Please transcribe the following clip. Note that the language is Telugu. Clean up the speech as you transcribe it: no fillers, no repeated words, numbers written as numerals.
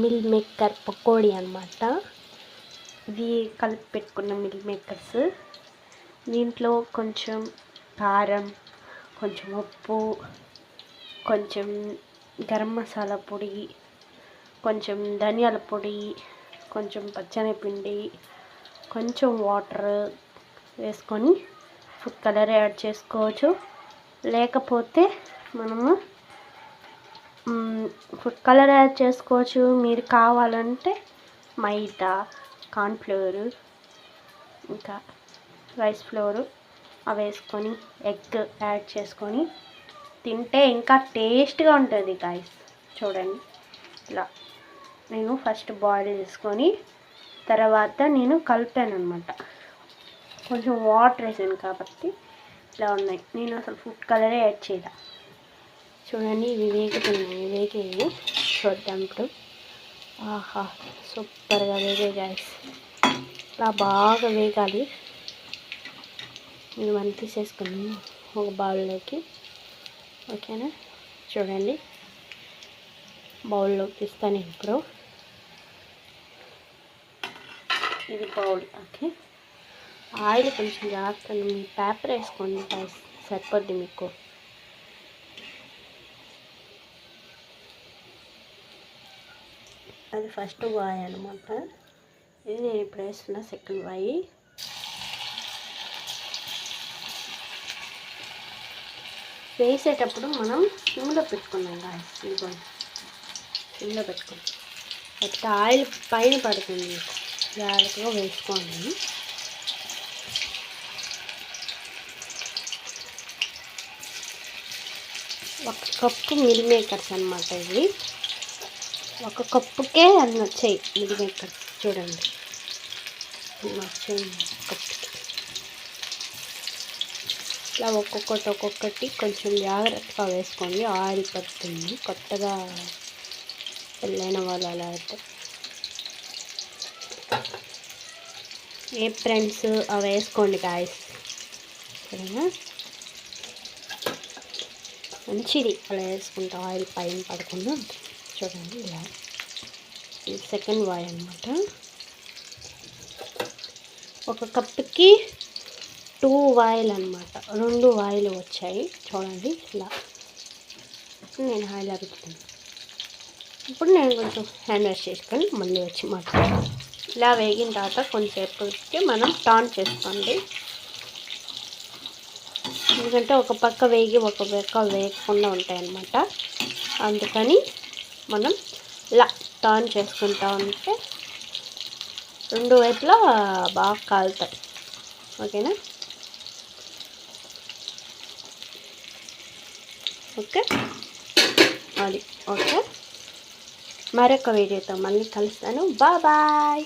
మిల్ మేకర్ పకోడీ అనమాట. ఇవి కలిపి పెట్టుకున్న మిల్ మేకర్స్. దీంట్లో కొంచెం కారం, కొంచెం ఉప్పు, కొంచెం గరం మసాలా పొడి, కొంచెం ధనియాల పొడి, కొంచెం పచ్చనిపిండి, కొంచెం వాటర్ వేసుకొని ఫుడ్ కలర్ యాడ్ చేసుకోవచ్చు. లేకపోతే మనము ఫుడ్ కలర్ యాడ్ చేసుకోవచ్చు. మీరు కావాలంటే మైదా, కార్న్ఫ్లోర్, ఇంకా రైస్ ఫ్లోర్ అవి వేసుకొని ఎగ్ యాడ్ చేసుకొని తింటే ఇంకా టేస్ట్గా ఉంటుంది గాయ్స్. చూడండి, ఇలా నేను ఫస్ట్ బాయిల్ చేసుకొని తర్వాత నేను కలిపాను అనమాట. కొంచెం వాటర్ వేసాను కాబట్టి ఇలా ఉన్నాయి. నేను అసలు ఫుడ్ కలరే యాడ్ చేయాలి. చూడండి, ఇవి వేగినాయి. చూద్దాం ఇప్పుడు. ఆహా, సూపర్గా వేగాయి గాయ్స్. ఇలా బాగా వేగాలి. నేను వన్ తీసేసుకుని ఒక బౌల్లోకి. ఓకేనా, చూడండి, బౌల్లోకి తీస్తాను ఇప్పుడు. ఇది బౌల్. ఓకే, ఆయిల్ కొంచెం జాగ్రత్త, మీ పేపర్ వేసుకోండి గాయ్స్, సరిపోద్ది మీకు. అది ఫస్ట్ వాయి అనమాట. ఇది నేను ఇప్పుడు వేస్తున్న సెకండ్ వాయి. వేసేటప్పుడు మనం సిమ్లో పెట్టుకున్నాం గాయ్స్. ఇదిగోండి, సిమ్లో పెట్టుకున్నాం. అయితే ఆయిల్ పైన పడుతుంది, జాగ్రత్తగా వేసుకోండి. ఒక కప్పు మిల్ మేకర్స్ అనమాట ఇవి. ఒక కప్పుకే అన్ని వచ్చాయి మిల్ మేకర్స్. చూడండి, వచ్చాయి కప్పుకి. ఇలా ఒక్కొక్కటి కొంచెం జాగ్రత్తగా వేసుకోండి, ఆయిల్ పడుతుంది. కొత్తగా పెళ్ళైన వాళ్ళు అలా అయితే ఏ ఫ్రెండ్స్ అవి వేసుకోండి గాయస్. సరేనా, మంచిది అలా వేసుకుంటా, ఆయిల్ పైన పడకుండా. చూడండి, ఇలా ఇది సెకండ్ వాయి అనమాట. ఒక కప్పుకి 2 వాయిల్ అనమాట, 2 వాయిలు వచ్చాయి. చూడండి, ఇలా నేను ఆయిల్ అరుగుతాను. ఇప్పుడు నేను కొంచెం హ్యాండ్ వాష్ చేసుకొని మళ్ళీ వచ్చి మాట్లాడతాను. ఇలా వేగిన తర్వాత కొంచెంసేపటికి మనం టర్న్ చేసుకోండి. ఎందుకంటే ఒక పక్క వేగి ఒక పక్క వేగకుండా ఉంటాయన్నమాట. అందుకని మనం ఇలా టర్న్ చేసుకుంటా ఉంటే 2 వైపులా బాగా కాలుతాయి. ఓకేనా, ఓకే, అది ఓకే. మరొక వీడియోతో మళ్ళీ కలుస్తాను. బాయ్.